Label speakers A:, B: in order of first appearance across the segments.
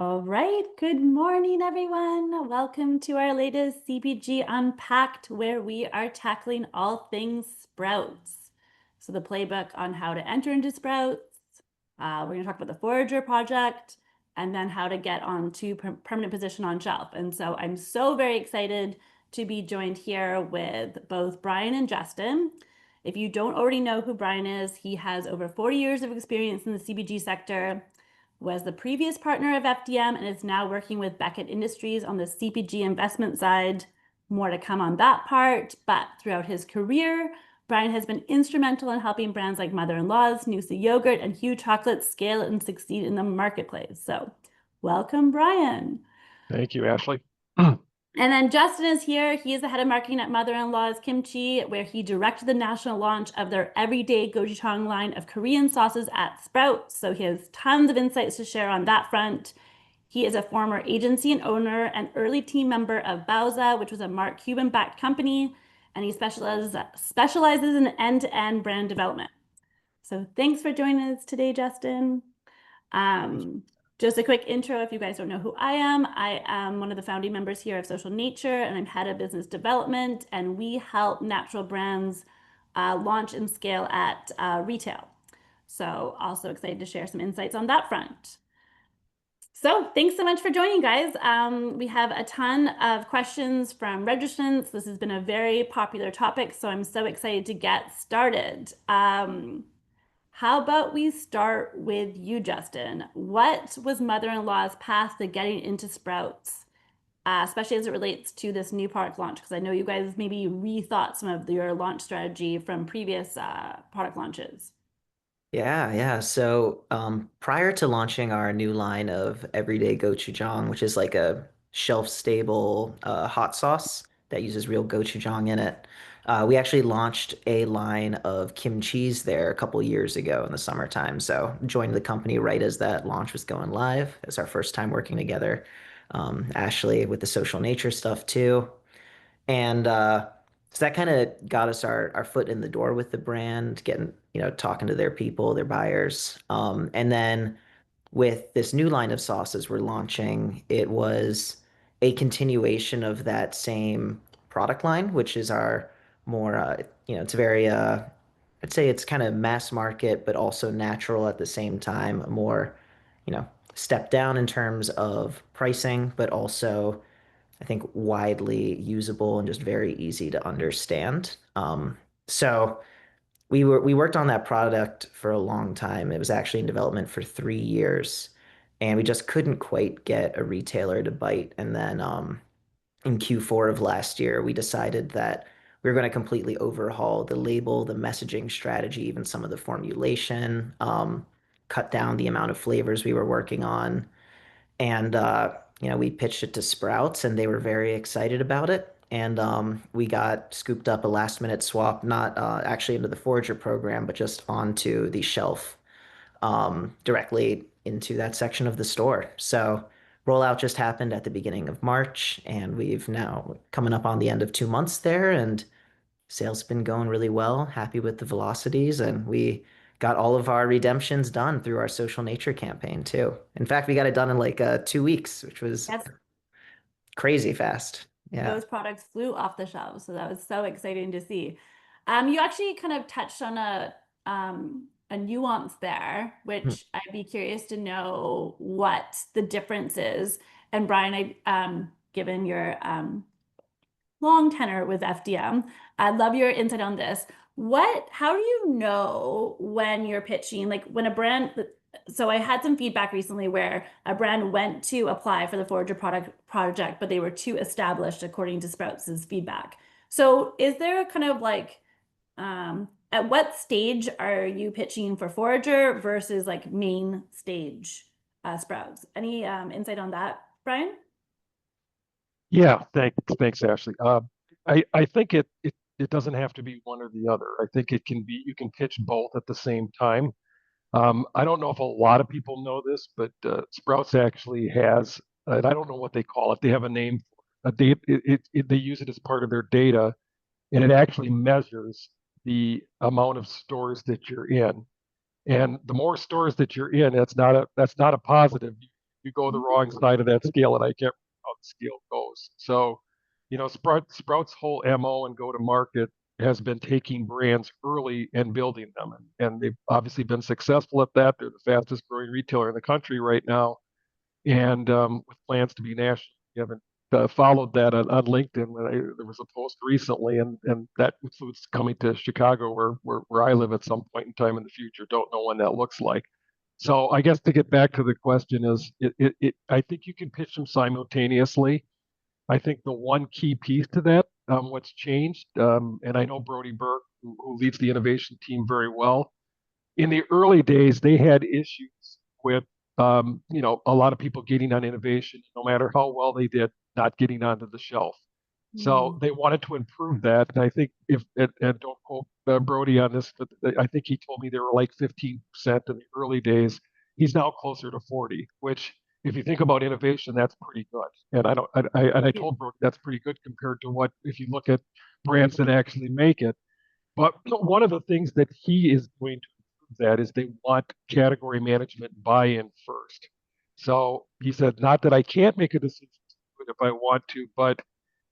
A: All right. Good morning, everyone. Welcome to our latest CPG Unpacked, where we are tackling all things sprouts. So, the playbook on how to enter into sprouts. We're going to talk about the forager project and then how to get onto permanent position on shelf. And so, I'm so very excited to be joined here with both Brian and Justin. If you don't already know who Brian is, he has over 40 years of experience in the CPG sector, was the previous partner of FDM, and is now working with Beckett Industries on the CPG investment side. More to come on that part, but throughout his career, Brian has been instrumental in helping brands like Mother-in-Law's, Noosa Yogurt, and Hue Chocolate scale and succeed in the marketplace. So welcome, Brian.
B: Thank you, Ashley.
A: And then Justin is here. He is the head of marketing at Mother-in-Law's Kimchi, where he directed the national launch of their everyday gochujang line of Korean sauces at Sprouts. So he has tons of insights to share on that front. He is a former agency and owner and early team member of Bauza, which was a Mark Cuban-backed company, and he specializes in end-to-end brand development. So thanks for joining us today, Justin. Um, just a quick intro if you guys don't know who I am one of the founding members here of Social Nature, and I'm head of business development, and we help natural brands launch and scale at retail. So also excited to share some insights on that front. So thanks so much for joining, guys. We have a ton of questions from registrants. This has been a very popular topic, so I'm so excited to get started. How about we start with you, Justin? What was Mother-in-Law's path to getting into Sprouts, especially as it relates to this new product launch? Because I know you guys maybe rethought some of your launch strategy from previous product launches.
C: Yeah. So prior to launching our new line of everyday gochujang, which is like a shelf-stable hot sauce that uses real gochujang in it, we actually launched a line of kimchis there a couple years ago in the summertime. So joined the company right as that launch was going live. It's our first time working together. Ashley with the social nature stuff too. And so that kind of got us our foot in the door with the brand, getting, talking to their people, their buyers. And then with this new line of sauces we're launching, it was a continuation of that same product line, which is our more, it's very, I'd say it's kind of mass market, but also natural at the same time, a more, you know, step down in terms of pricing, but also I think widely usable and just very easy to understand. So we worked on that product for a long time. It was actually in development for 3 years, and we just couldn't quite get a retailer to bite. And then in Q4 of last year, we decided that we were going to completely overhaul the label, the messaging strategy, even some of the formulation, cut down the amount of flavors we were working on. And we pitched it to Sprouts, and they were very excited about it. And we got scooped up a last minute swap, not actually into the Forager program, but just onto the shelf directly into that section of the store. So rollout just happened at the beginning of March, and we've now coming up on the end of 2 months there, and sales been going really well. Happy with the velocities, and we got all of our redemptions done through our social nature campaign too. In fact, we got it done in like 2 weeks, which was
A: Yes,
C: crazy fast. Yeah.
A: those products flew off the shelves, so that was so exciting to see. You actually kind of touched on a nuance there,
C: Hmm.
A: which I'd be curious to know what the difference is. And Brian, given your long tenure with FDM, I'd love your insight on this. How do you know when you're pitching, like when a brand, so I had some feedback recently where a brand went to apply for the Forager product project, but they were too established according to Sprouts' feedback. So is there kind of like, at what stage are you pitching for Forager versus like main stage Sprouts? Any insight on that, Brian?
B: Yeah, thanks, Ashley. I think it doesn't have to be one or the other. I think it can be you can pitch both at the same time. I don't know if a lot of people know this, but Sprouts actually has, and I don't know what they call it. They have a name. They use it as part of their data, and it actually measures the amount of stores that you're in. And the more stores that you're in, that's not a positive. you go the wrong side of that scale, and I can't remember how the scale goes. So, Sprout's whole MO and go to market has been taking brands early and building them, and they've obviously been successful at that. They're the fastest growing retailer in the country right now, and with plans to be national. You haven't followed that on LinkedIn. There was a post recently, and that includes coming to Chicago, where I live at some point in time in the future. Don't know when that looks like. So I guess to get back to the question is, I think you can pitch them simultaneously. I think the one key piece to that, what's changed, and I know Brody Burke, who leads the innovation team very well, in the early days, they had issues with, a lot of people getting on innovation, no matter how well they did, not getting onto the shelf. So they wanted to improve that. And I think and don't quote Brody on this, but I think he told me they were like 15% in the early days. He's now closer to 40, which if you think about innovation, that's pretty good. And I told Brody that's pretty good compared to what, if you look at brands that actually make it. But one of the things that he is going to improve that is they want category management buy-in first. So he said, not that I can't make a decision if I want to, but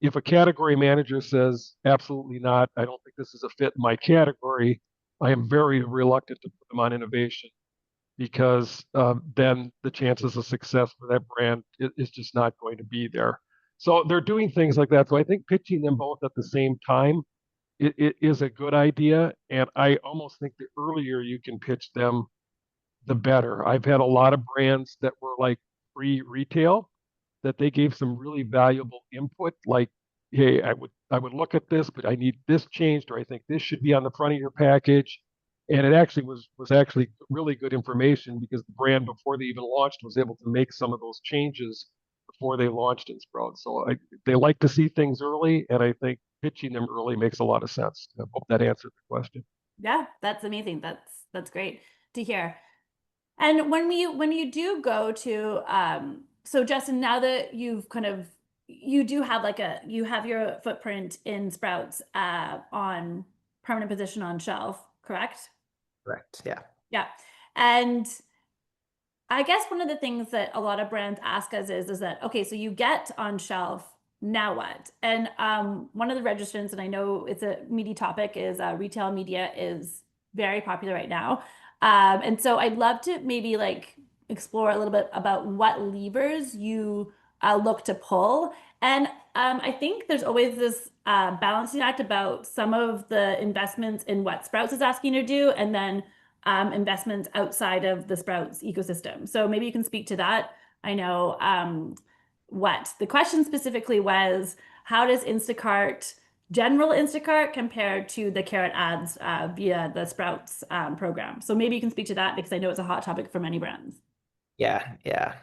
B: if a category manager says, absolutely not, I don't think this is a fit in my category, I am very reluctant to put them on innovation because then the chances of success for that brand is just not going to be there. So they're doing things like that. So I think pitching them both at the same time it is a good idea. And I almost think the earlier you can pitch them, the better. I've had a lot of brands that were like pre-retail that they gave some really valuable input, like, hey, I would look at this, but I need this changed, or I think this should be on the front of your package. And it actually was actually really good information because the brand before they even launched was able to make some of those changes before they launched in Sprout. So they like to see things early, and I think pitching them early makes a lot of sense. I hope that answered the question.
A: Yeah, that's amazing. That's great to hear. And when you do go to so Justin, now that you do have you have your footprint in Sprouts on permanent position on shelf, correct?
C: Correct. Yeah.
A: Yeah. And I guess one of the things that a lot of brands ask us is that, okay, so you get on shelf, now what? And one of the registrants, and I know it's a meaty topic, is retail media is very popular right now. And so I'd love to maybe like explore a little bit about what levers you look to pull. And I think there's always this balancing act about some of the investments in what Sprouts is asking you to do, and then investments outside of the Sprouts ecosystem. So maybe you can speak to that. I know what the question specifically was, how does general Instacart compare to the Carrot ads via the Sprouts program? So maybe you can speak to that because I know it's a hot topic for many brands.
C: Yeah, yeah.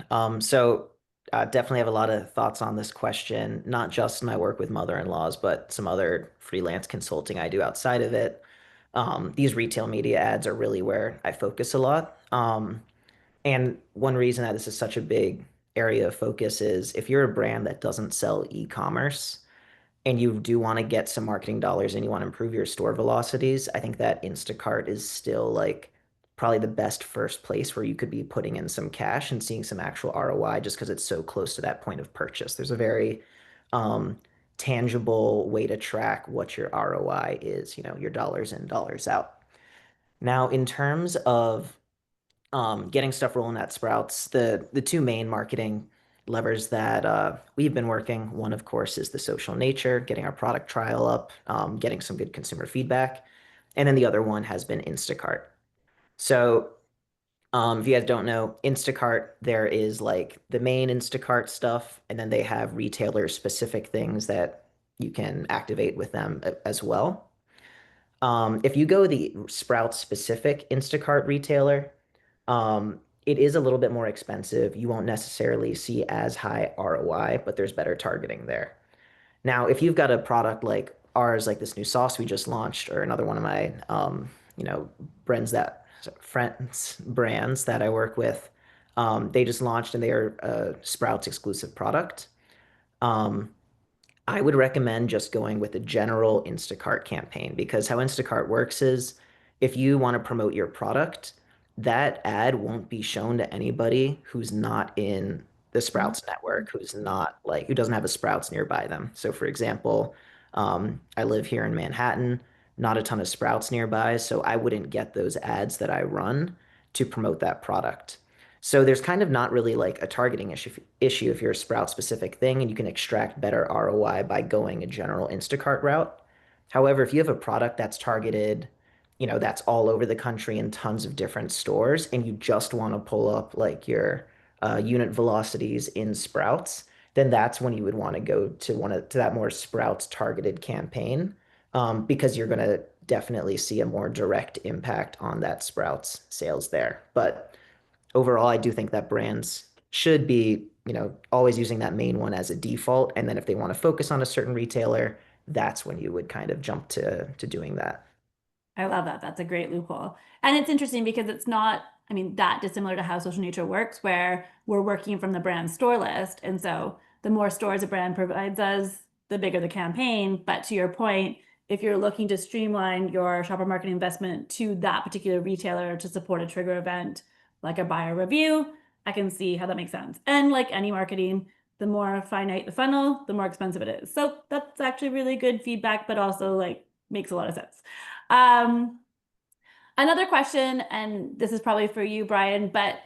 C: So definitely have a lot of thoughts on this question, not just my work with mother-in-laws, but some other freelance consulting I do outside of it. These retail media ads are really where I focus a lot. And one reason that this is such a big area of focus is if you're a brand that doesn't sell e-commerce, and you do want to get some marketing dollars and you want to improve your store velocities, I think that Instacart is still like probably the best first place where you could be putting in some cash and seeing some actual ROI just because it's so close to that point of purchase. There's a very um, tangible way to track what your ROI is, your dollars in, dollars out. Now, in terms of getting stuff rolling at Sprouts, the two main marketing levers that we've been working, one, of course, is the social nature, getting our product trial up, getting some good consumer feedback. And then the other one has been Instacart. So if you guys don't know, Instacart, there is like the main Instacart stuff, and then they have retailer specific things that you can activate with them as well. If you go the Sprouts specific Instacart retailer, it is a little bit more expensive. You won't necessarily see as high ROI, but there's better targeting there. Now, if you've got a product like ours, like this new sauce we just launched, or another one of my, brands brands that I work with, they just launched and they are a Sprouts exclusive product. Um, I would recommend just going with a general Instacart campaign because how Instacart works is if you want to promote your product, that ad won't be shown to anybody who's not in the
A: Mhm.
C: Sprouts network, who's not like who doesn't have a Sprouts nearby them. So for example, I live here in Manhattan, not a ton of Sprouts nearby, so I wouldn't get those ads that I run to promote that product. So there's kind of not really like a targeting issue if you're a Sprout specific thing, and you can extract better ROI by going a general Instacart route. However, if you have a product that's targeted, that's all over the country in tons of different stores, and you just want to pull up like your unit velocities in Sprouts, then that's when you would want to go to that more Sprouts targeted campaign, because you're going to definitely see a more direct impact on that Sprouts sales there. But overall, I do think that brands should be, always using that main one as a default. And then if they want to focus on a certain retailer, that's when you would kind of jump to doing that.
A: I love that. That's a great loophole. And it's interesting because it's not, I mean, that dissimilar to how social nature works, where we're working from the brand store list. And so the more stores a brand provides us, the bigger the campaign. But to your point, if you're looking to streamline your shopper marketing investment to that particular retailer to support a trigger event, like a buyer review, I can see how that makes sense. And like any marketing, the more finite the funnel, the more expensive it is. So that's actually really good feedback, but also like makes a lot of sense. Um, Another question, and this is probably for you, Brian, but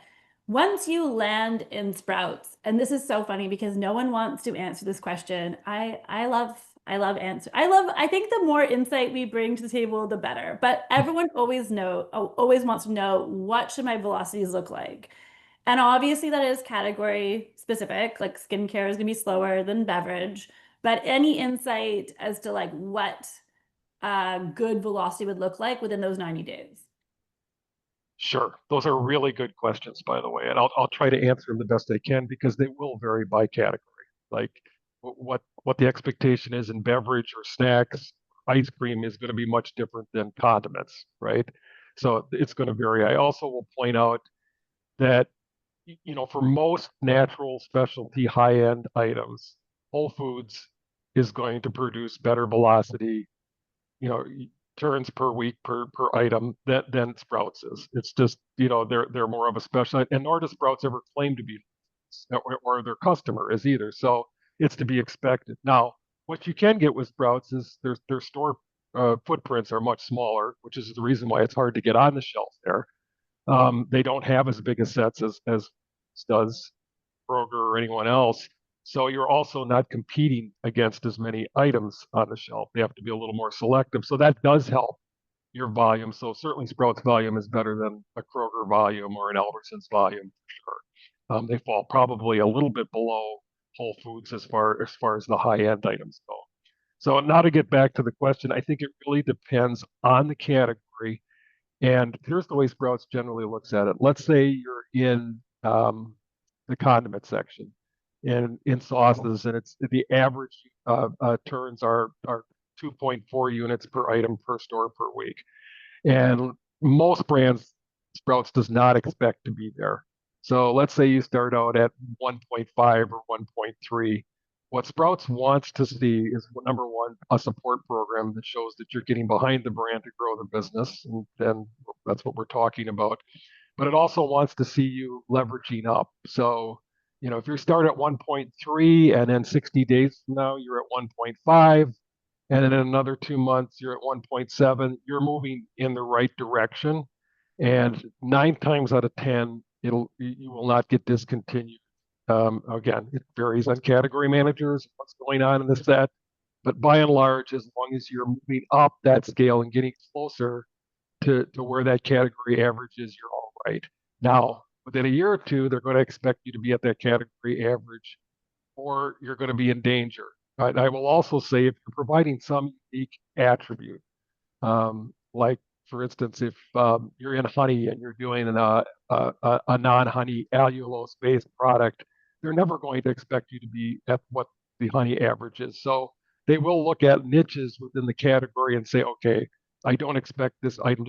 A: once you land in Sprouts, and this is so funny because no one wants to answer this question. I love answer. I think the more insight we bring to the table, the better. But everyone always wants to know what should my velocities look like? And obviously that is category specific, like skincare is gonna be slower than beverage, but any insight as to like what good velocity would look like within those 90 days?
B: Sure. Those are really good questions, by the way, and I'll try to answer them the best I can because they will vary by category. Like what the expectation is in beverage or snacks, ice cream is going to be much different than condiments, right? So it's going to vary. I also will point out that for most natural specialty high-end items, Whole Foods is going to produce better velocity, you know, turns per week per item than Sprouts is. It's just, they're more of a special, and nor does Sprouts ever claim to be, or their customer is either. So it's to be expected. Now, what you can get with Sprouts is their store footprints are much smaller, which is the reason why it's hard to get on the shelf there. They don't have as big a sets as does Kroger or anyone else. So you're also not competing against as many items on the shelf. They have to be a little more selective. So that does help your volume. So certainly Sprouts volume is better than a Kroger volume or an Albertsons volume for sure. They fall probably a little bit below Whole Foods as far as the high end items go. So now to get back to the question, I think it really depends on the category. And here's the way Sprouts generally looks at it. Let's say you're in the condiment section in sauces, and it's the average turns are 2.4 units per item per store per week. And most brands, Sprouts does not expect to be there. So let's say you start out at 1.5 or 1.3. What Sprouts wants to see is, number one, a support program that shows that you're getting behind the brand to grow the business. And then that's what we're talking about. But it also wants to see you leveraging up. So, if you start at 1.3 and then 60 days from now, you're at 1.5, and then in another 2 months you're at 1.7, you're moving in the right direction. And 9 times out of 10 you will not get discontinued. Again, it varies on category managers, what's going on in the set, but by and large, as long as you're moving up that scale and getting closer to where that category average is, you're all right. Now, within a year or two, they're going to expect you to be at that category average, or you're going to be in danger. I will also say, if you're providing some unique attribute, like for instance, if you're in honey and you're doing a non-honey allulose-based product, they're never going to expect you to be at what the honey average is. So they will look at niches within the category and say, okay, I don't expect this item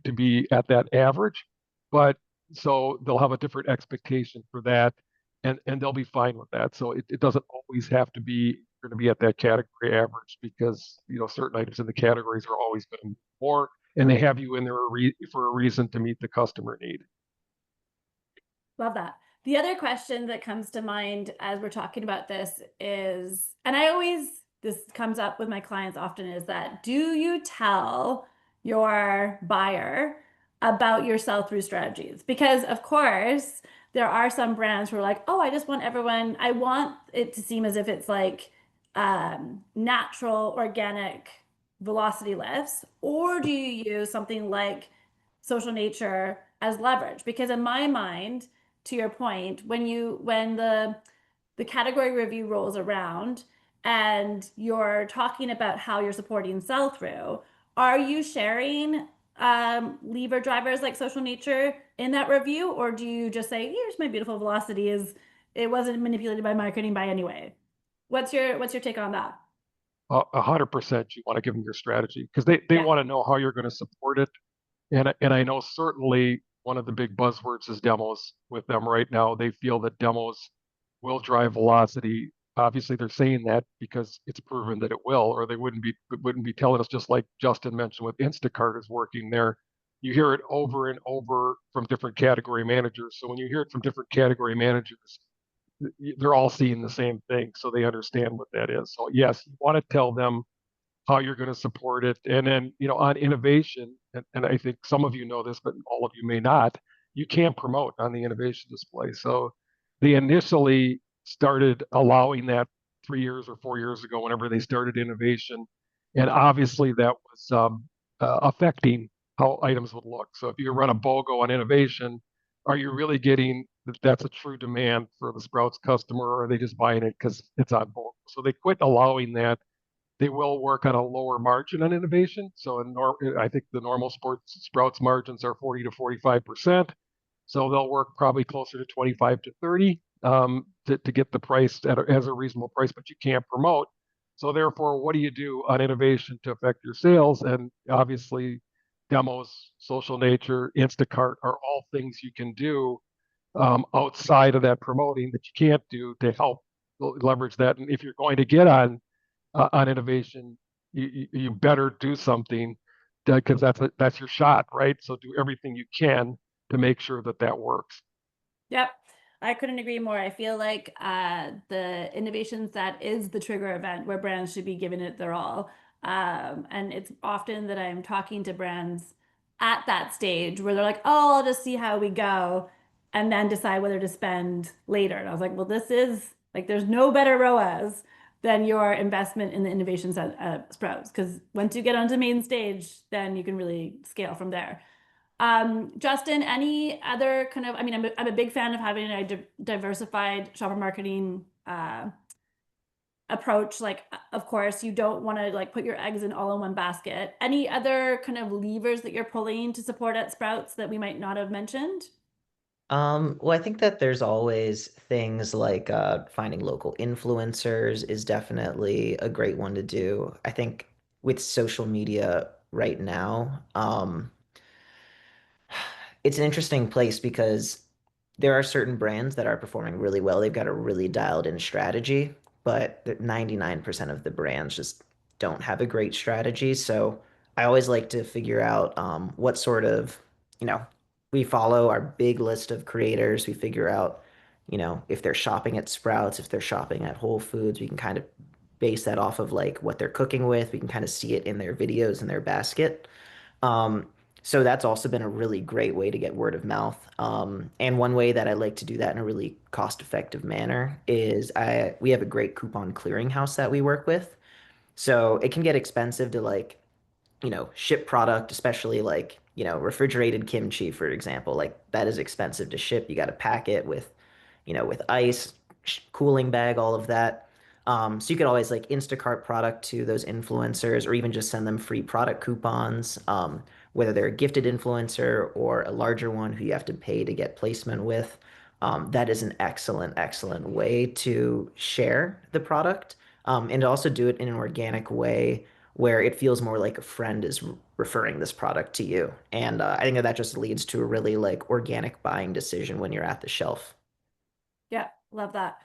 B: to be at that average, but so they'll have a different expectation for that, and they'll be fine with that. So it doesn't always have to be going to be at that category average, because certain items in the categories are always going to move more. and they have you in there for a reason to meet the customer need.
A: Love that. The other question that comes to mind as we're talking about this is, and I always, this comes up with my clients often, is that do you tell your buyer about your sell-through strategies? Because of course, there are some brands who are like, oh, I just want everyone, I want it to seem as if it's like natural, organic velocity lifts, or do you use something like social nature as leverage? Because in my mind, to your point, when the category review rolls around and you're talking about how you're supporting sell through, are you sharing lever drivers like social nature in that review, or do you just say, "Here's my beautiful velocity," is it wasn't manipulated by marketing by anyway? What's your take on that?
B: 100%, you want to give them your strategy because they
A: Yeah.
B: want to know how you're going to support it. And I know certainly one of the big buzzwords is demos with them right now. They feel that demos will drive velocity. Obviously, they're saying that because it's proven that it will, or they wouldn't be telling us, just like Justin mentioned with Instacart is working there. You hear it over and over from different category managers. So when you hear it from different category managers, they're all seeing the same thing, so they understand what that is. So yes, you want to tell them how you're going to support it. And then, on innovation, and I think some of you know this, but all of you may not, you can't promote on the innovation display. So they initially started allowing that 3 years or 4 years ago, whenever they started innovation. And obviously that was affecting how items would look. So if you run a BOGO on innovation, are you really getting that's a true demand for the Sprouts customer, or are they just buying it because it's on BOGO? So they quit allowing that. They will work on a lower margin on innovation. So I think the normal sports Sprouts margins are 40 to 45%. So they'll work probably closer to 25 to 30 to get the price as a reasonable price, but you can't promote. So therefore, what do you do on innovation to affect your sales? And obviously, demos, social nature, Instacart are all things you can do outside of that promoting that you can't do to help leverage that. And if you're going to get on innovation, you better do something because that's your shot, right? So do everything you can to make sure that that works.
A: Yep. I couldn't agree more. I feel like the innovations, that is the trigger event where brands should be giving it their all. And it's often that I'm talking to brands at that stage where they're like, oh, I'll just see how we go and then decide whether to spend later. And I was like, well, this is like, there's no better ROAS than your investment in the innovations at Sprouts. Because once you get onto main stage, then you can really scale from there. Justin, any other kind of, I mean, I'm a big fan of having a diversified shopper marketing approach. Like, of course, you don't want to like put your eggs in all in one basket. Any other kind of levers that you're pulling to support at Sprouts that we might not have mentioned?
C: Well, I think that there's always things like finding local influencers is definitely a great one to do. I think with social media right now, it's an interesting place because there are certain brands that are performing really well. They've got a really dialed in strategy, but 99% of the brands just don't have a great strategy. So I always like to figure out what sort of, you know, we follow our big list of creators. We figure out, if they're shopping at Sprouts, if they're shopping at Whole Foods, we can kind of base that off of like what they're cooking with. We can kind of see it in their videos in their basket. Um, so that's also been a really great way to get word of mouth. And one way that I like to do that in a really cost-effective manner is we have a great coupon clearinghouse that we work with. So it can get expensive to like ship product, especially like, refrigerated kimchi, for example. Like that is expensive to ship. You got to pack it with ice, cooling bag, all of that. So you could always like Instacart product to those influencers or even just send them free product coupons, whether they're a gifted influencer or a larger one who you have to pay to get placement with. That is an excellent, excellent way to share the product, and to also do it in an organic way where it feels more like a friend is referring this product to you. And I think that that just leads to a really like organic buying decision when you're at the shelf.
A: Yeah, love that.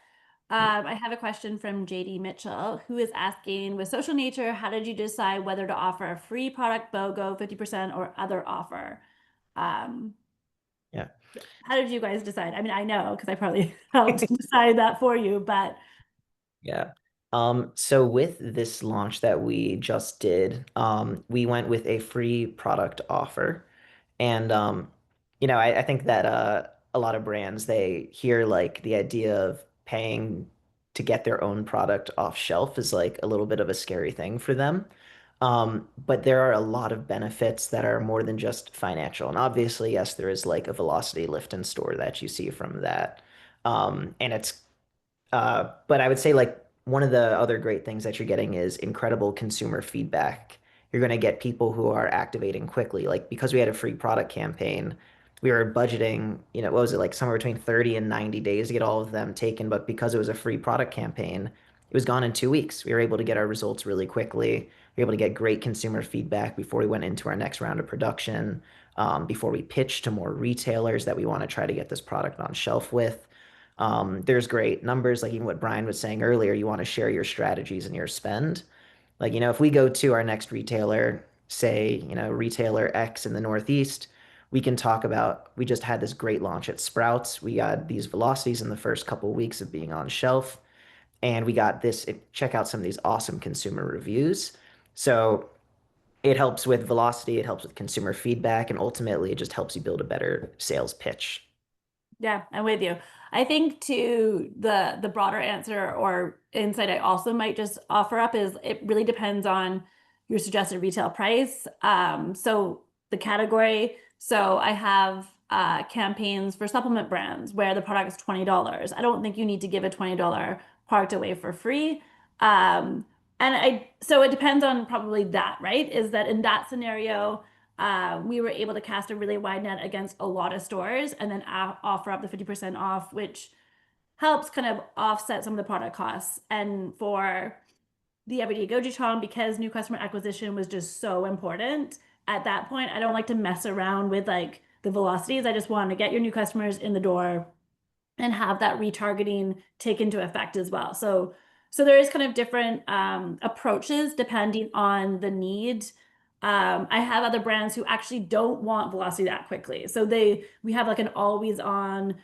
A: I have a question from JD Mitchell, who is asking, with Social Nature, how did you decide whether to offer a free product BOGO 50% or other offer? Um,
C: Yeah.
A: how did you guys decide? I mean, I know because I probably helped decide that for you, but
C: Yeah. So with this launch that we just did, we went with a free product offer. And I think that a lot of brands they hear like the idea of paying to get their own product off shelf is like a little bit of a scary thing for them. But there are a lot of benefits that are more than just financial. And obviously, yes, there is like a velocity lift in store that you see from that. And it's but I would say like one of the other great things that you're getting is incredible consumer feedback. You're going to get people who are activating quickly. Like because we had a free product campaign, we were budgeting, what was it like somewhere between 30 and 90 days to get all of them taken. But because it was a free product campaign, it was gone in 2 weeks. We were able to get our results really quickly. We were able to get great consumer feedback before we went into our next round of production, before we pitched to more retailers that we want to try to get this product on shelf with. There's great numbers, like even what Brian was saying earlier, you want to share your strategies and your spend. Like, if we go to our next retailer, say, retailer X in the Northeast, we can talk about, we just had this great launch at Sprouts. We got these velocities in the first couple of weeks of being on shelf, and we got check out some of these awesome consumer reviews. So it helps with velocity, it helps with consumer feedback, and ultimately it just helps you build a better sales pitch.
A: yeah, I'm with you. I think to the broader answer or insight I also might just offer up is it really depends on your suggested retail price. So the category. So I have campaigns for supplement brands where the product is $20. I don't think you need to give a $20 product away for free. Um, and so it depends on probably that, right? Is that in that scenario, we were able to cast a really wide net against a lot of stores and then offer up the 50% off, which helps kind of offset some of the product costs. And for the everyday gochujang, because new customer acquisition was just so important at that point, I don't like to mess around with like the velocities. I just want to get your new customers in the door and have that retargeting take into effect as well. So there is kind of different approaches depending on the need. I have other brands who actually don't want velocity that quickly. So we have like an always on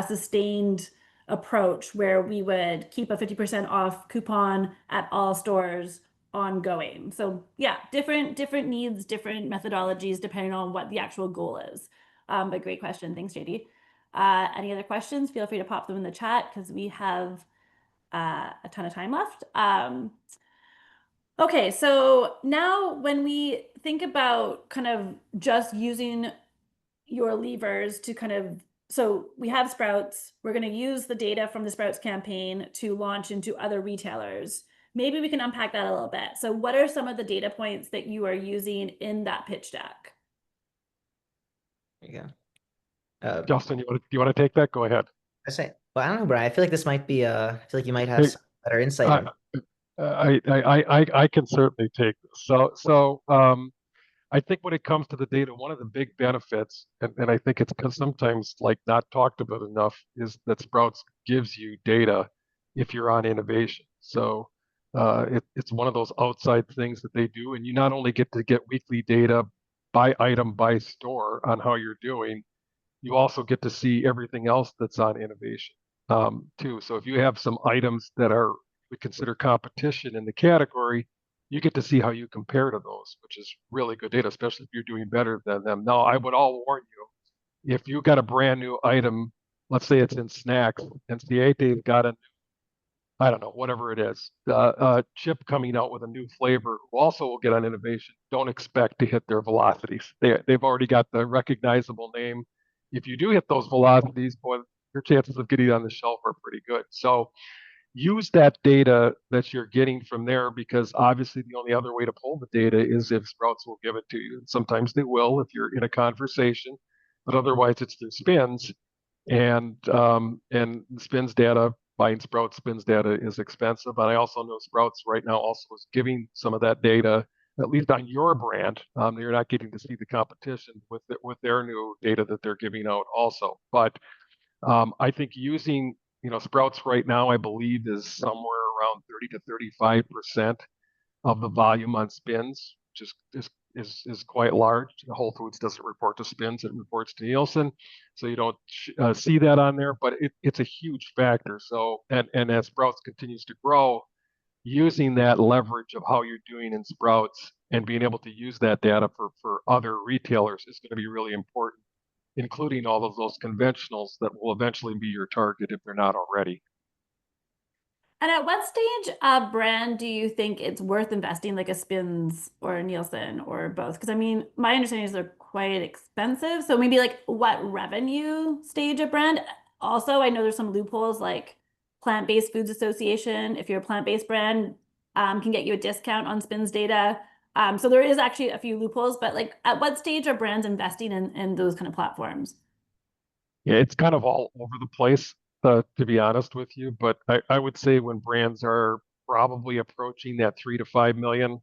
A: sustained approach where we would keep a 50% off coupon at all stores ongoing. So yeah, different needs, different methodologies depending on what the actual goal is. But great question. Thanks, JD. Any other questions? Feel free to pop them in the chat because we have a ton of time left. Okay, so now when we think about kind of just using your levers to kind of, so we have Sprouts, we're going to use the data from the Sprouts campaign to launch into other retailers. Maybe we can unpack that a little bit. So what are some of the data points that you are using in that pitch deck?
C: There you go.
B: Justin, you want to take that? Go ahead.
C: I don't know, Brian. I feel like this might be, I feel like you might have
B: Hey,
C: some better insight
B: I,
C: on.
B: I can certainly take this. So I think when it comes to the data, one of the big benefits, and I think it's sometimes like not talked about enough, is that Sprouts gives you data if you're on innovation. So it's one of those outside things that they do, and you not only get to get weekly data by item by store on how you're doing, you also get to see everything else that's on innovation too. So if you have some items that are we consider competition in the category, you get to see how you compare to those, which is really good data, especially if you're doing better than them. Now, I would all warn you, if you got a brand new item, let's say it's in snacks, and Ciete's got a I don't know, whatever it is, chip coming out with a new flavor who also will get on innovation. Don't expect to hit their velocities. They've already got the recognizable name. If you do hit those velocities, boy, your chances of getting on the shelf are pretty good. So use that data that you're getting from there because obviously the only other way to pull the data is if Sprouts will give it to you. And sometimes they will if you're in a conversation, but otherwise it's their spins and spins data. Buying Sprouts spins data is expensive, and I also know Sprouts right now also is giving some of that data, at least on your brand. You're not getting to see the competition with their new data that they're giving out also. But I think using Sprouts right now, I believe, is somewhere around 30 to 35% of the volume on spins, which is quite large. Whole Foods doesn't report to spins; it reports to Nielsen, so you don't see that on there. But it's a huge factor. So, and as Sprouts continues to grow, using that leverage of how you're doing in Sprouts and being able to use that data for other retailers is going to be really important, including all of those conventionals that will eventually be your target if they're not already.
A: And at what stage of brand do you think it's worth investing, like a Spins or a Nielsen or both? Because I mean, my understanding is they're quite expensive. So maybe like what revenue stage of brand? Also, I know there's some loopholes like Plant-Based Foods Association. If you're a plant-based brand, can get you a discount on Spins data. So there is actually a few loopholes, but like at what stage are brands investing in those kind of platforms?
B: Yeah, it's kind of all over the place, to be honest with you. But I would say when brands are probably approaching that 3 to 5 million,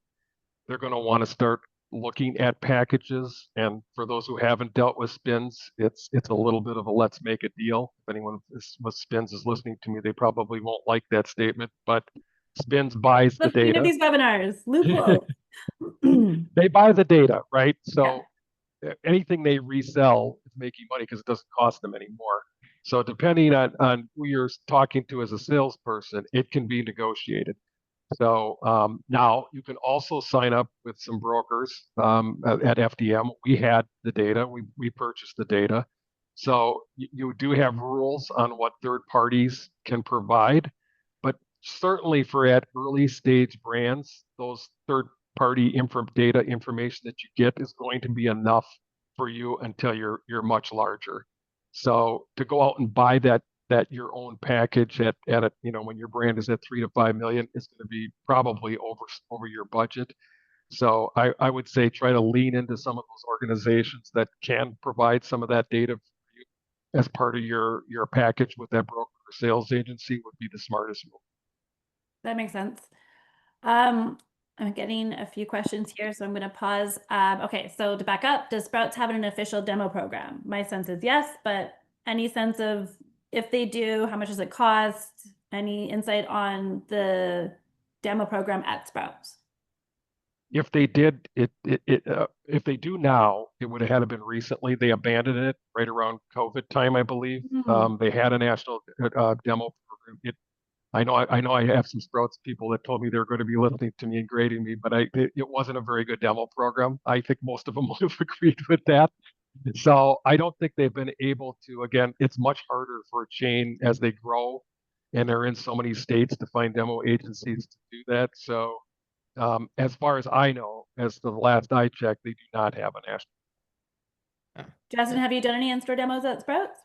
B: they're going to want to start looking at packages. And for those who haven't dealt with spins, it's a little bit of a let's make a deal. If anyone with spins is listening to me, they probably won't like that statement. But spins buys
A: The
B: the
A: point of
B: data.
A: these webinars, loophole.
B: They buy the data, right?
A: Yeah.
B: So anything they resell is making money because it doesn't cost them anymore. So depending on who you're talking to as a salesperson, it can be negotiated. So now you can also sign up with some brokers at FDM. We had the data, we purchased the data. So you do have rules on what third parties can provide, but certainly for at early stage brands, those third party data information that you get is going to be enough for you until you're much larger. So to go out and buy that your own package at a when your brand is at 3 to 5 million is going to be probably over your budget. So I would say try to lean into some of those organizations that can provide some of that data for you as part of your package with that broker or sales agency would be the smartest move.
A: That makes sense. I'm getting a few questions here, so I'm going to pause. Okay, so to back up, does Sprouts have an official demo program? My sense is yes, but any sense of if they do, how much does it cost? Any insight on the demo program at Sprouts?
B: If they did if they do now, it would have had to been recently. They abandoned it right around COVID time, I believe.
A: Mhm.
B: They had a national demo program. I know I have some Sprouts people that told me they're going to be listening to me and grading me, but it wasn't a very good demo program. I think most of them would have agreed with that. So I don't think they've been able to. Again, it's much harder for a chain as they grow, and they're in so many states to find demo agencies to do that. So as far as I know, as the last I checked, they do not have a national.
A: Justin,
C: Yeah.
A: have you done any in-store demos at Sprouts?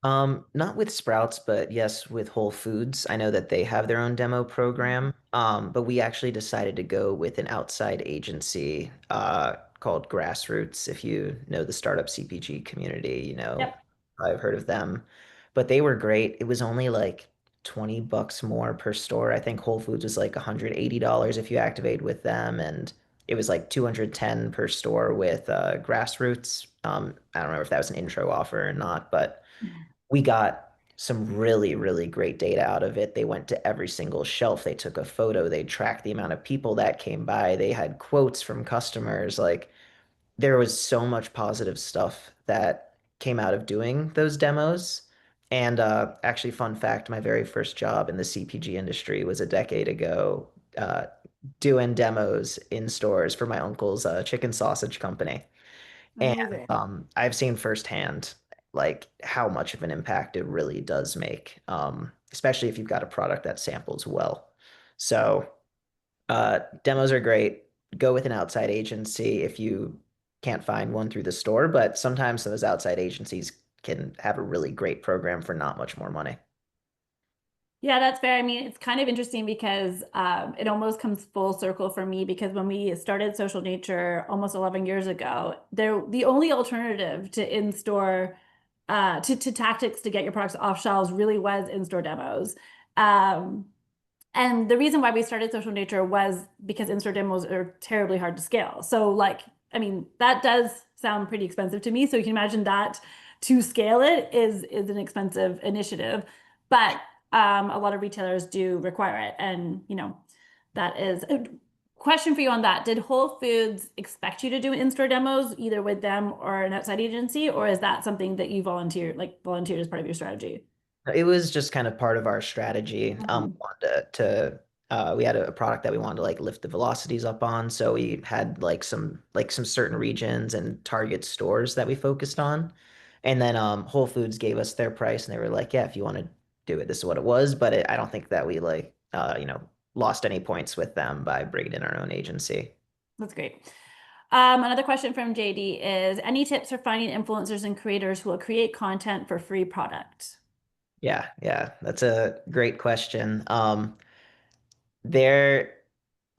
C: Not with Sprouts, but yes, with Whole Foods. I know that they have their own demo program. But we actually decided to go with an outside agency called Grassroots. If you know the startup CPG community,
A: Yep.
C: I've heard of them. But they were great. It was only like 20 bucks more per store. I think Whole Foods was like $180 if you activate with them, and it was like 210 per store with Grassroots. I don't know if that was an intro offer or not, but we got some really, really great data out of it. They went to every single shelf. They took a photo. They tracked the amount of people that came by. They had quotes from customers. Like there was so much positive stuff that came out of doing those demos. And actually, fun fact, my very first job in the CPG industry was a decade ago, doing demos in stores for my uncle's chicken sausage company. And
A: Amazing.
C: I've seen firsthand like how much of an impact it really does make, especially if you've got a product that samples well. So demos are great. Go with an outside agency if you can't find one through the store, but sometimes those outside agencies can have a really great program for not much more money.
A: Yeah, that's fair. I mean, it's kind of interesting because it almost comes full circle for me because when we started Social Nature almost 11 years ago, the only alternative to in-store to tactics to get your products off shelves really was in-store demos. Um, and the reason why we started Social Nature was because in-store demos are terribly hard to scale. So like, I mean, that does sound pretty expensive to me. So you can imagine that to scale it is an expensive initiative. But a lot of retailers do require it. And, that is a question for you on that. Did Whole Foods expect you to do in-store demos either with them or an outside agency, or is that something that you volunteered as part of your strategy?
C: It was just kind of part of our strategy.
A: Mhm.
C: Wanted we had a product that we wanted to like lift the velocities up on, so we had like some certain regions and target stores that we focused on, and then Whole Foods gave us their price, and they were like, "Yeah, if you want to do it, this is what it was." But I don't think that we like lost any points with them by bringing in our own agency.
A: That's great. Another question from JD is, any tips for finding influencers and creators who will create content for free product?
C: Yeah, yeah, that's a great question. There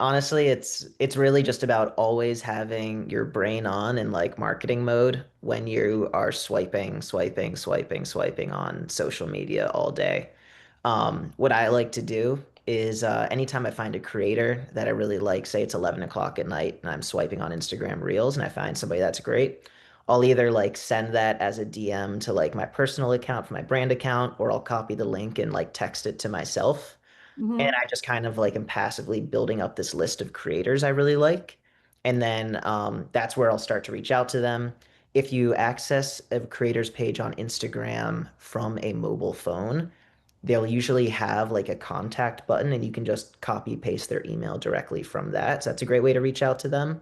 C: Honestly, it's really just about always having your brain on in like marketing mode when you are swiping, swiping, swiping, swiping on social media all day. What I like to do is anytime I find a creator that I really like, say it's 11 o'clock at night and I'm swiping on Instagram Reels and I find somebody that's great, I'll either like send that as a DM to like my personal account for my brand account, or I'll copy the link and like text it to myself. And
A: Hmm.
C: I just kind of like am passively building up this list of creators I really like. And then that's where I'll start to reach out to them. If you access a creator's page on Instagram from a mobile phone, they'll usually have like a contact button and you can just copy paste their email directly from that. So that's a great way to reach out to them.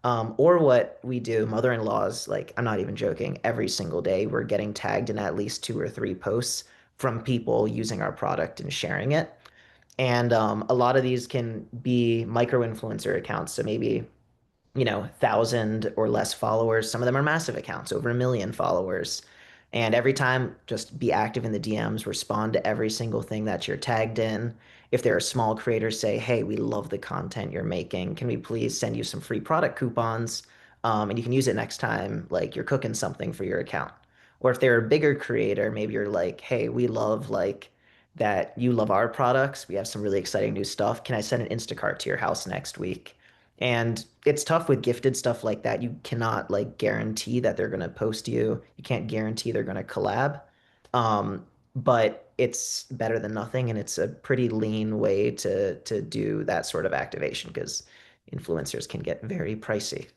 C: Or what we do, mother-in-laws, like I'm not even joking, every single day we're getting tagged in at least 2 or 3 posts from people using our product and sharing it. And a lot of these can be micro influencer accounts. So maybe 1,000 or less followers. Some of them are massive accounts, over 1 million followers. And every time, just be active in the DMs, respond to every single thing that you're tagged in. If there are small creators, say, hey, we love the content you're making. Can we please send you some free product coupons? And you can use it next time, like you're cooking something for your account. Or if they're a bigger creator, maybe you're like, hey, we love like that you love our products. We have some really exciting new stuff. Can I send an Instacart to your house next week? And it's tough with gifted stuff like that. You cannot like guarantee that they're going to post you. You can't guarantee they're going to collab. But it's better than nothing, and it's a pretty lean way to do that sort of activation because influencers can get very pricey.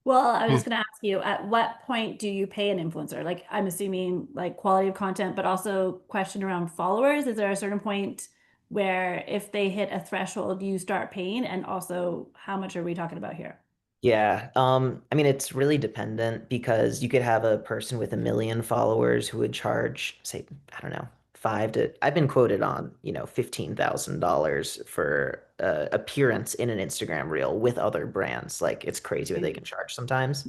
A: Well, I was
B: Hmm.
A: just going to ask you, at what point do you pay an influencer? Like, I'm assuming like quality of content, but also question around followers. Is there a certain point where if they hit a threshold, you start paying? And also, how much are we talking about here?
C: Yeah, I mean, it's really dependent because you could have a person with 1 million followers who would charge, say, I don't know, I've been quoted on, $15,000 for appearance in an Instagram reel with other brands. Like, it's crazy what they can charge sometimes.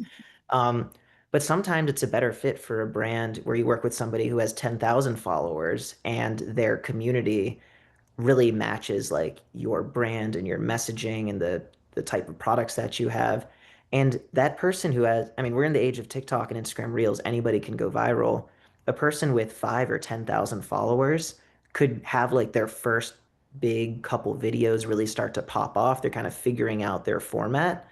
C: Um, but sometimes it's a better fit for a brand where you work with somebody who has 10,000 followers and their community really matches like your brand and your messaging and the type of products that you have. And that person who has, I mean, we're in the age of TikTok and Instagram Reels, anybody can go viral. A person with 5 or 10,000 followers could have like their first big couple videos really start to pop off. They're kind of figuring out their format,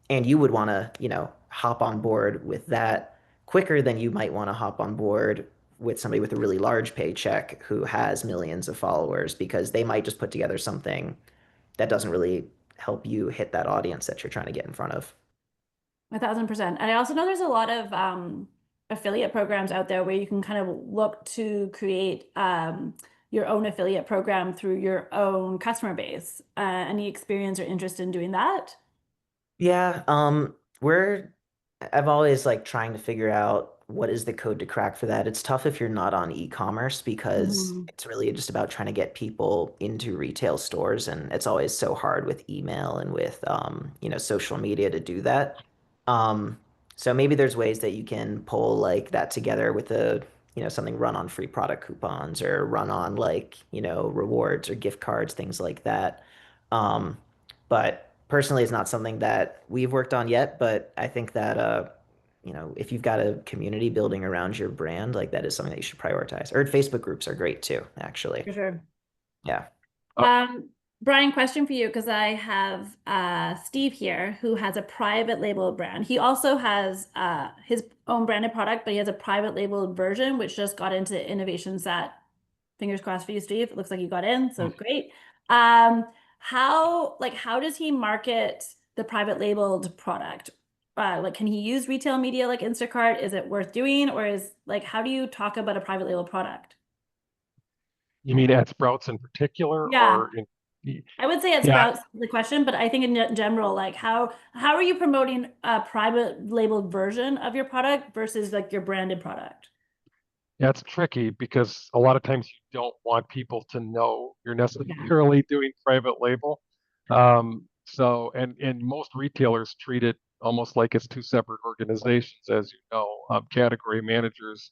C: and you would want to, hop on board with that quicker than you might want to hop on board with somebody with a really large paycheck who has millions of followers because they might just put together something that doesn't really help you hit that audience that you're trying to get in front of.
A: 1,000%. And I also know there's a lot of affiliate programs out there where you can kind of look to create your own affiliate program through your own customer base. Any experience or interest in doing that?
C: Yeah, we're I've always like trying to figure out what is the code to crack for that. It's tough if you're not on e-commerce because
A: Mhm.
C: it's really just about trying to get people into retail stores, and it's always so hard with email and with social media to do that. Um, so maybe there's ways that you can pull like that together with something run on free product coupons or run on like, rewards or gift cards, things like that. Um, but personally, it's not something that we've worked on yet, but I think that if you've got a community building around your brand, like that is something that you should prioritize. Or Facebook groups are great too, actually.
A: For sure.
C: Yeah.
B: Uh,
A: Um, Brian, question for you, because I have Steve here who has a private label brand. He also has his own branded product, but he has a private label version, which just got into innovations that Fingers crossed for you, Steve. It looks like you got in, so great. How does he market the private labeled product? Like, can he use retail media like Instacart? Is it worth doing, or is like, how do you talk about a private label product?
B: You mean at Sprouts in particular,
A: Yeah,
B: or in?
A: I would say it
B: Yeah,
A: sprouts the question, but I think in general, like how are you promoting a private labeled version of your product versus like your branded product?
B: yeah, it's tricky because a lot of times you don't want people to know you're
A: Yeah.
B: necessarily doing private label. And most retailers treat it almost like it's two separate organizations, as you know. Category managers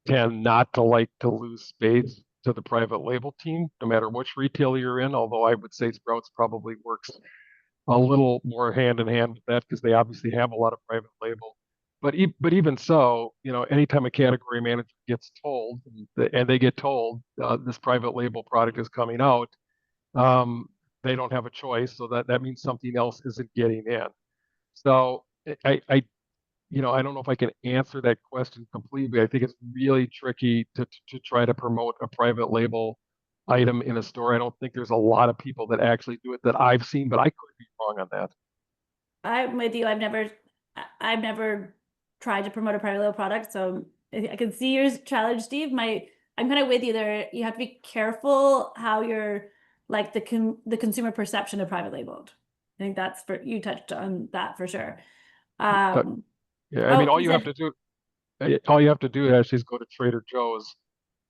B: tend not to like to lose space to the private label team, no matter which retailer you're in. Although I would say Sprouts probably works a little more hand in hand with that because they obviously have a lot of private label. But even so, anytime a category manager gets told, and they get told this private label product is coming out, um, they don't have a choice. So that means something else isn't getting in. So I don't know if I can answer that question completely. I think it's really tricky to try to promote a private label item in a store. I don't think there's a lot of people that actually do it that I've seen, but I could be wrong on that.
A: I'm with you. I've never tried to promote a private label product, so I can see your challenge, Steve. I'm kind of with you there. You have to be careful how you're like the consumer perception of private labeled. I think that's for you touched on that for sure.
B: Uh,
A: Um,
B: yeah, I mean,
A: oh, you said
B: all you have to do actually is go to Trader Joe's,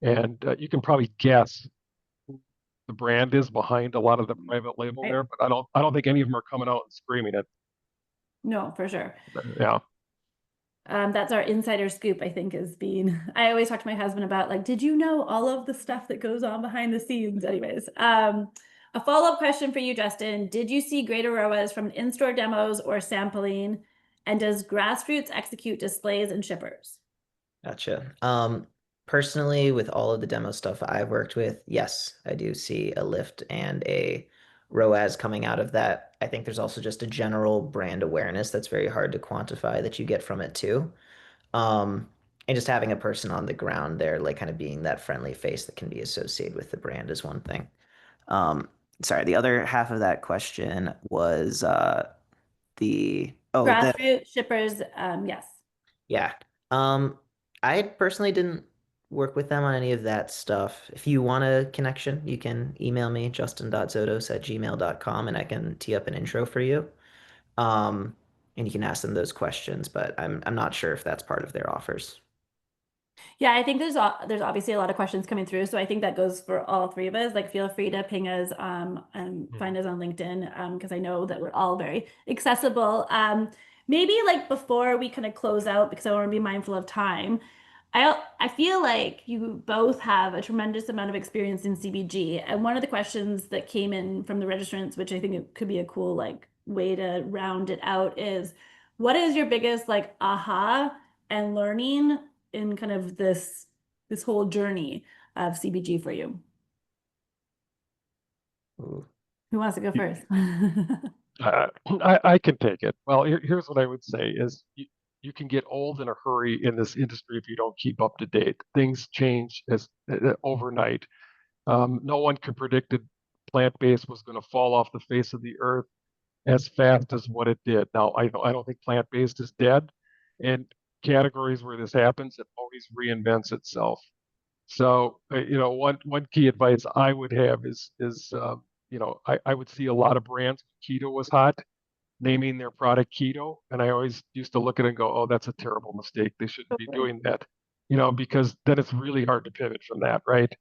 B: and you can probably guess who the brand is behind a lot of the private label
A: right?
B: there, but I don't think any of them are coming out and screaming it.
A: No, for sure.
B: Yeah.
A: That's our insider scoop, I think, is being. I always talk to my husband about like, did you know all of the stuff that goes on behind the scenes? Anyways, a follow-up question for you, Justin. Did you see great ROAS from in-store demos or sampling? And does Grassroots execute displays and shippers?
C: Gotcha. Personally, with all of the demo stuff I've worked with, yes, I do see a lift and a ROAS coming out of that. I think there's also just a general brand awareness that's very hard to quantify that you get from it too. Um, and just having a person on the ground there, like kind of being that friendly face that can be associated with the brand is one thing. Um, sorry, the other half of that question was the
A: Grassroots shippers, yes.
C: yeah. Um, I personally didn't work with them on any of that stuff. If you want a connection, you can email me, justin.zotos@gmail.com, and I can tee up an intro for you. Um, and you can ask them those questions, but I'm not sure if that's part of their offers.
A: Yeah, I think there's obviously a lot of questions coming through, so I think that goes for all three of us. Like, feel free to ping us and find us on LinkedIn because I know that we're all very accessible. Maybe like before we kind of close out, because I want to be mindful of time. I feel like you both have a tremendous amount of experience in CBG, and one of the questions that came in from the registrants, which I think it could be a cool like way to round it out, is what is your biggest like aha and learning in kind of this whole journey of CBG for you?
C: Ooh.
A: Who wants to go first?
B: I can take it. Well, here's what I would say is you can get old in a hurry in this industry if you don't keep up to date. Things change as overnight. No one could predict that plant-based was going to fall off the face of the earth as fast as what it did. Now, I don't think plant-based is dead. And categories where this happens, it always reinvents itself. So, one key advice I would have I would see a lot of brands. Keto was hot, naming their product keto, and I always used to look at it and go, "Oh, that's a terrible mistake. They shouldn't be
A: Totally.
B: doing that," because then it's really hard to pivot from that, right?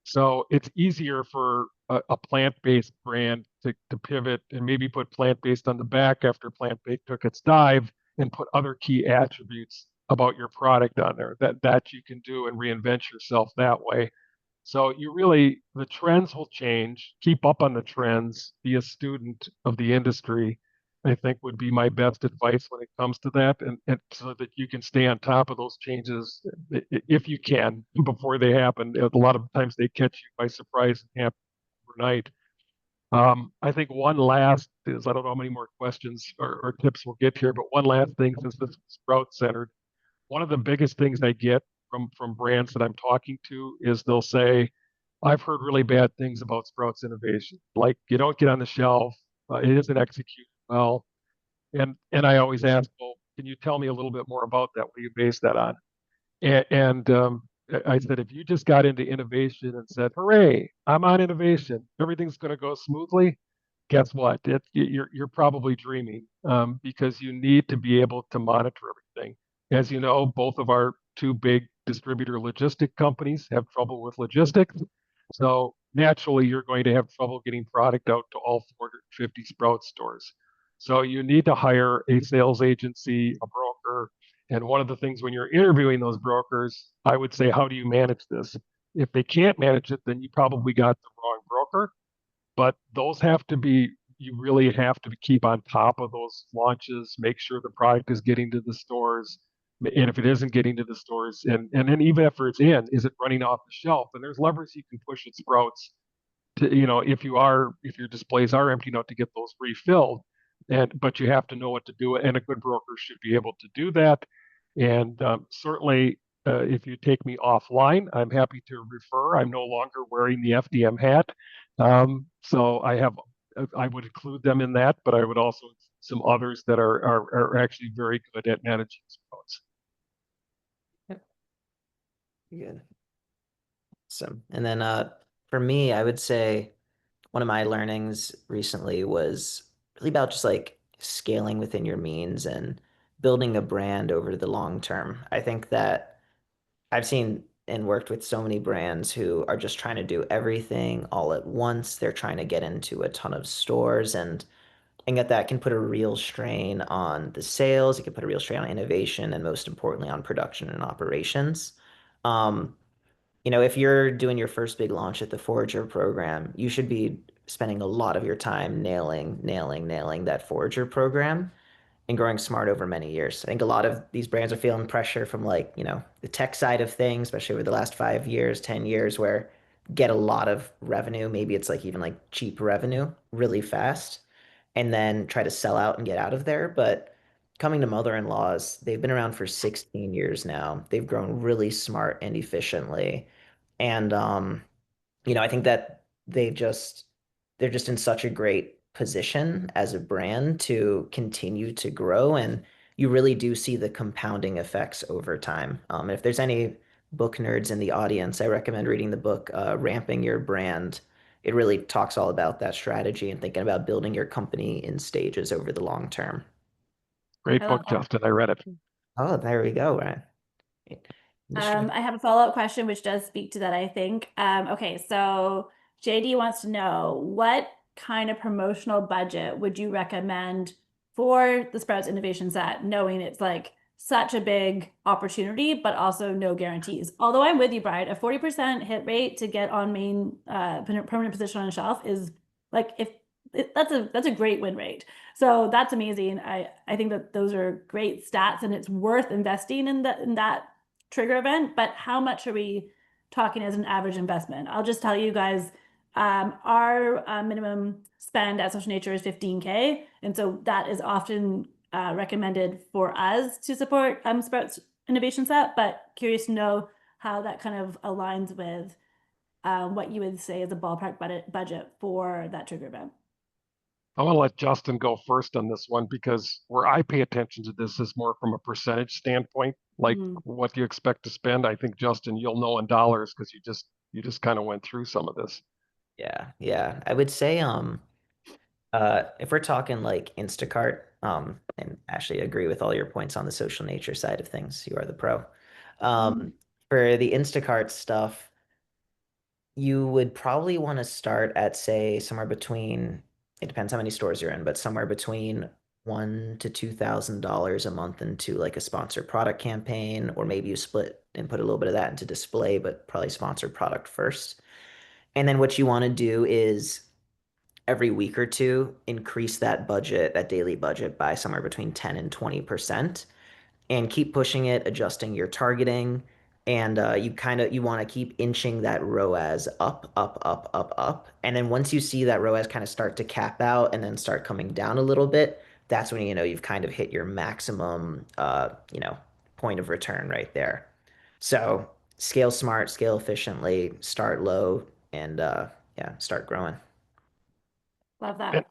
B: So it's easier for a plant-based brand to pivot and maybe put plant-based on the back after plant-based took its dive and put other key attributes about your product on there that you can do and reinvent yourself that way. So the trends will change, keep up on the trends, be a student of the industry, I think would be my best advice when it comes to that. And so that you can stay on top of those changes if you can before they happen. A lot of times they catch you by surprise and happen overnight. I think one last is I don't know how many more questions or tips we'll get here, but one last thing since this is Sprout centered. One of the biggest things I get from brands that I'm talking to is they'll say, I've heard really bad things about Sprouts innovation. Like you don't get on the shelf, it isn't executed well, and I always ask, well, can you tell me a little bit more about that? What do you base that on? And I said, if you just got into innovation and said, "Hooray, I'm on innovation, everything's going to go smoothly," guess what? You're probably dreaming because you need to be able to monitor everything. As you know, both of our two big distributor logistic companies have trouble with logistics. So naturally, you're going to have trouble getting product out to all 450 Sprout stores. So you need to hire a sales agency, a broker. And one of the things when you're interviewing those brokers, I would say, how do you manage this? If they can't manage it, then you probably got the wrong broker. But those have to be, you really have to keep on top of those launches, make sure the product is getting to the stores. And if it isn't getting to the stores, and then even after it's in, is it running off the shelf? And there's levers you can push at Sprouts to, if your displays are empty out to get those refilled. But you have to know what to do, and a good broker should be able to do that. And certainly, if you take me offline, I'm happy to refer. I'm no longer wearing the FDM hat, so I would include them in that, but I would also some others that are actually very good at managing Sprouts.
C: Yep. Good. Awesome. And then for me, I would say one of my learnings recently was really about just like scaling within your means and building a brand over the long term. I think that I've seen and worked with so many brands who are just trying to do everything all at once. They're trying to get into a ton of stores and that can put a real strain on the sales. It can put a real strain on innovation and most importantly on production and operations. Um, if you're doing your first big launch at the Forager program, you should be spending a lot of your time nailing that Forager program and growing smart over many years. I think a lot of these brands are feeling pressure from like, the tech side of things, especially over the last 5 years, 10 years, where get a lot of revenue. Maybe it's like even like cheap revenue really fast and then try to sell out and get out of there. But coming to mother-in-laws, they've been around for 16 years now. They've grown really smart and efficiently. And I think that they're just in such a great position as a brand to continue to grow, and you really do see the compounding effects over time. If there's any book nerds in the audience, I recommend reading the book Ramping Your Brand. It really talks all about that strategy and thinking about building your company in stages over the long term.
A: I
B: Great
A: love
B: book,
A: that.
B: Justin. I read it.
C: Oh, there we go, right? Industry.
A: I have a follow-up question which does speak to that, I think. Okay, so JD wants to know what kind of promotional budget would you recommend for the Sprouts Innovation Set, knowing it's like such a big opportunity, but also no guarantees. Although I'm with you, Brian, a 40% hit rate to get on main permanent position on a shelf is like that's a great win rate. So that's amazing. I think that those are great stats and it's worth investing in that trigger event, but how much are we talking as an average investment? I'll just tell you guys, our minimum spend at Social Nature is 15K. And so that is often recommended for us to support Sprouts Innovation Set, but curious to know how that kind of aligns with what you would say is a ballpark budget for that trigger event.
B: I want to let Justin go first on this one because where I pay attention to this is more from a percentage standpoint, like
A: Mhm.
B: what do you expect to spend? I think Justin, you'll know in dollars because you just kind of went through some of this.
C: Yeah, yeah. I would say if we're talking like Instacart, and actually agree with all your points on the social nature side of things, you are the pro.
A: Mhm.
C: For the Instacart stuff, you would probably want to start at say somewhere between, it depends how many stores you're in, but somewhere between $1,000 to $2,000 a month into like a sponsored product campaign, or maybe you split and put a little bit of that into display, but probably sponsored product first. And then what you want to do is every week or two, increase that budget, that daily budget by somewhere between 10 and 20% and keep pushing it, adjusting your targeting. And you want to keep inching that ROAS up, up, up, up, up. And then once you see that ROAS kind of start to cap out and then start coming down a little bit, that's when you've kind of hit your maximum point of return right there. So scale smart, scale efficiently, start low, and yeah, start growing.
A: Love
B: And
A: that.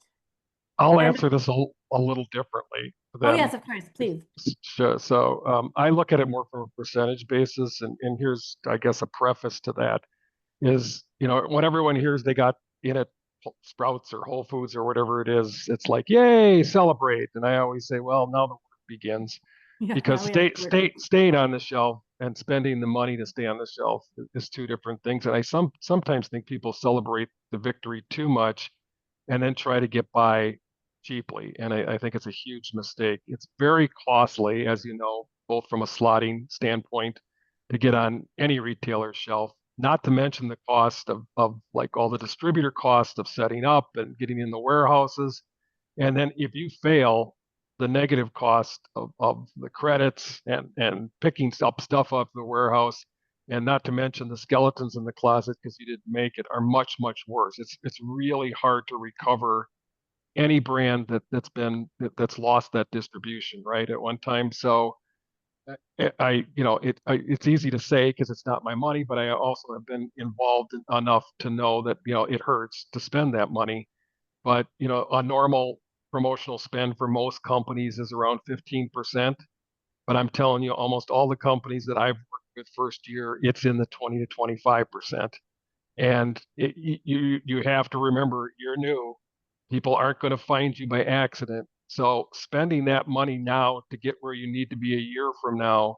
B: I'll
A: And
B: answer this a little differently
A: oh
B: than
A: yes, of course, please.
B: I look at it more from a percentage basis, and here's, I guess, a preface to that is, when everyone hears they got in at Sprouts or Whole Foods or whatever it is, it's like, yay, celebrate. And I always say, well, now the work begins,
A: Yeah,
B: because
A: now we have to work.
B: staying on the shelf and spending the money to stay on the shelf is two different things. And I sometimes think people celebrate the victory too much and then try to get by cheaply. And I think it's a huge mistake. It's very costly, as you know, both from a slotting standpoint to get on any retailer's shelf, not to mention the cost of like all the distributor cost of setting up and getting in the warehouses. And then if you fail, the negative cost of the credits and picking up stuff off the warehouse, and not to mention the skeletons in the closet because you didn't make it, are much, much worse. It's really hard to recover any brand that's lost that distribution, right, at one time. So it's easy to say because it's not my money, but I also have been involved enough to know that it hurts to spend that money. But a normal promotional spend for most companies is around 15%. But I'm telling you, almost all the companies that I've worked with first year, it's in the 20 to 25%. And you have to remember, you're new. People aren't going to find you by accident. So spending that money now to get where you need to be a year from now,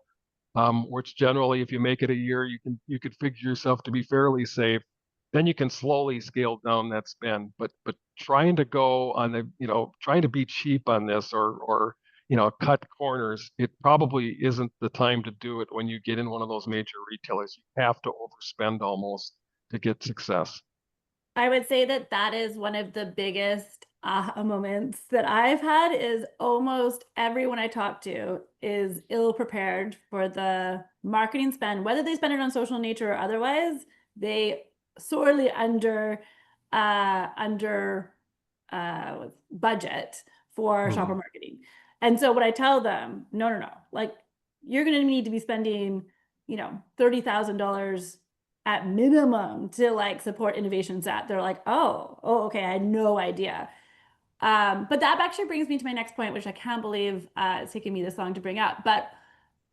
B: which generally, if you make it a year, you could figure yourself to be fairly safe. Then you can slowly scale down that spend. But trying to go on trying to be cheap on this, or cut corners, it probably isn't the time to do it when you get in one of those major retailers. You have to overspend almost to get success.
A: I would say that that is one of the biggest aha moments that I've had is almost everyone I talk to is ill prepared for the marketing spend, whether they spend it on social nature or otherwise, they sorely under budget for shopper
B: Mhm.
A: marketing. And so what I tell them, no, no, no, like you're going to need to be spending, $30,000 at minimum to like support innovations that they're like, oh, okay, I had no idea. But that actually brings me to my next point, which I can't believe it's taken me this long to bring up. But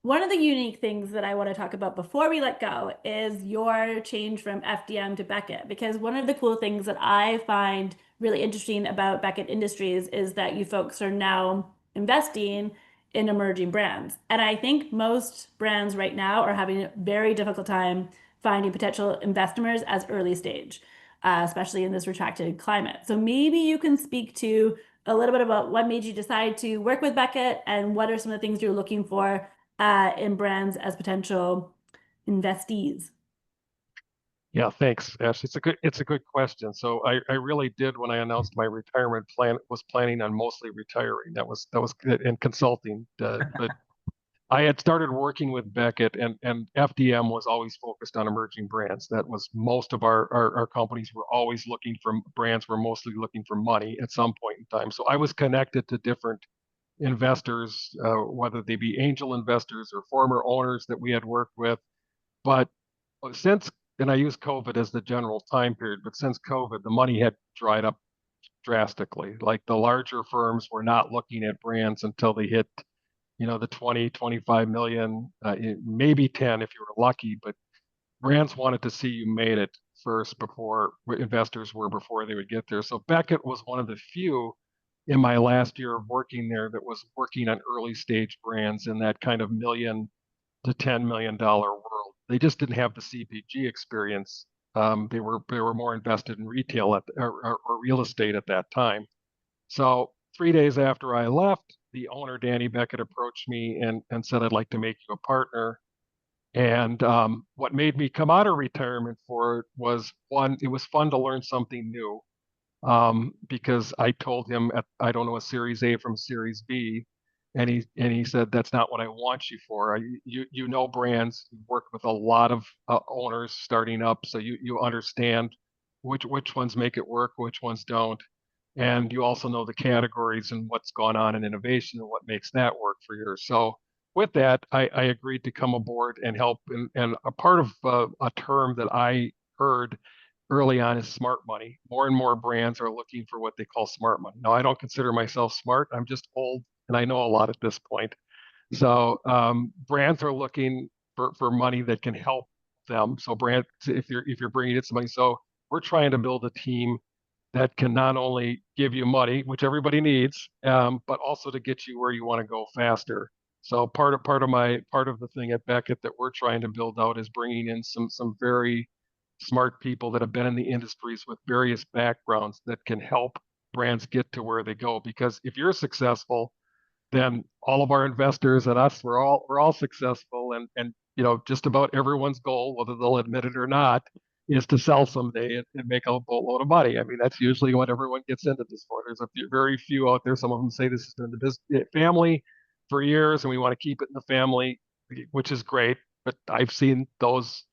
A: one of the unique things that I want to talk about before we let go is your change from FDM to Beckett, because one of the cool things that I find really interesting about Beckett Industries is that you folks are now investing in emerging brands. And I think most brands right now are having a very difficult time finding potential investors as early stage, especially in this retracted climate. So maybe you can speak to a little bit about what made you decide to work with Beckett and what are some of the things you're looking for in brands as potential investees?
B: Yeah, thanks, Ash. It's a good question. So I really did, when I announced my retirement plan, was planning on mostly retiring. That was in consulting. But I had started working with Beckett, and FDM was always focused on emerging brands. That was most of our companies were always looking for brands, were mostly looking for money at some point in time. So I was connected to different investors, whether they be angel investors or former owners that we had worked with. But since, and I use COVID as the general time period, but since COVID, the money had dried up drastically. Like the larger firms were not looking at brands until they hit, the 20, 25 million, maybe 10 if you were lucky, but brands wanted to see you made it first before investors were, before they would get there. So Beckett was one of the few in my last year of working there that was working on early stage brands in that kind of $1 million to $10 million world. They just didn't have the CPG experience. They were more invested in retail or real estate at that time. So 3 days after I left, the owner Danny Beckett approached me and said, "I'd like to make you a partner." And what made me come out of retirement for it was, one, it was fun to learn something new, because I told him I don't know a Series A from Series B, and he said, "That's not what I want you for. You know brands, you work with a lot of owners starting up, so you understand which ones make it work, which ones don't, and you also know the categories and what's gone on in innovation and what makes that work for yours." So with that, I agreed to come aboard and help. And a part of a term that I heard early on is smart money. More and more brands are looking for what they call smart money. Now, I don't consider myself smart. I'm just old and I know a lot at this point. So brands are looking for money that can help them. So brands, if you're bringing in some money, so we're trying to build a team that can not only give you money, which everybody needs, but also to get you where you want to go faster. So part of the thing at Beckett that we're trying to build out is bringing in some very smart people that have been in the industries with various backgrounds that can help brands get to where they go. Because if you're successful, then all of our investors and us, we're all successful, and just about everyone's goal, whether they'll admit it or not, is to sell someday and make a boatload of money. I mean, that's usually what everyone gets into this for. There's very few out there. Some of them say this has been the business family for years, and we want to keep it in the family, which is great. But I've seen those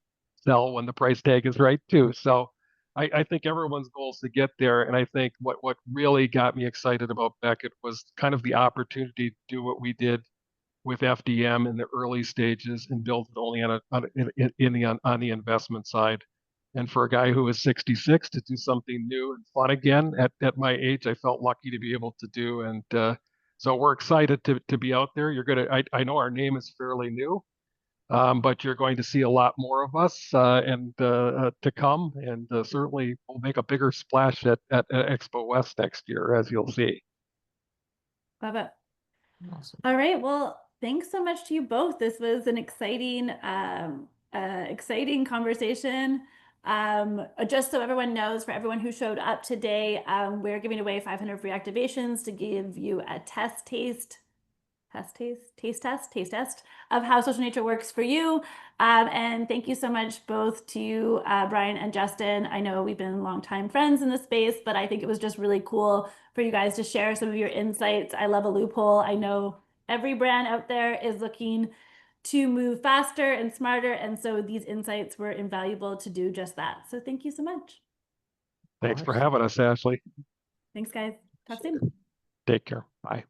B: sell when the price tag is right too. So I think everyone's goal is to get there. And I think what really got me excited about Beckett was kind of the opportunity to do what we did with FDM in the early stages and build it only on the investment side. And for a guy who is 66 to do something new and fun again at my age, I felt lucky to be able to do. And so we're excited to be out there. I know our name is fairly new, but you're going to see a lot more of us and to come, and certainly we'll make a bigger splash at Expo West next year, as you'll see.
A: Love it.
C: Awesome.
A: All right. Well, thanks so much to you both. This was an exciting conversation. Just so everyone knows, for everyone who showed up today, we're giving away 500 free activations to give you a taste test of how Social Nature works for you. And thank you so much both to Brian and Justin. I know we've been longtime friends in this space, but I think it was just really cool for you guys to share some of your insights. I love a loophole. I know every brand out there is looking to move faster and smarter, and so these insights were invaluable to do just that. So thank you so much.
B: Thanks for having us, Ashlie.
A: Thanks, guys. Talk soon.
B: Take care. Bye.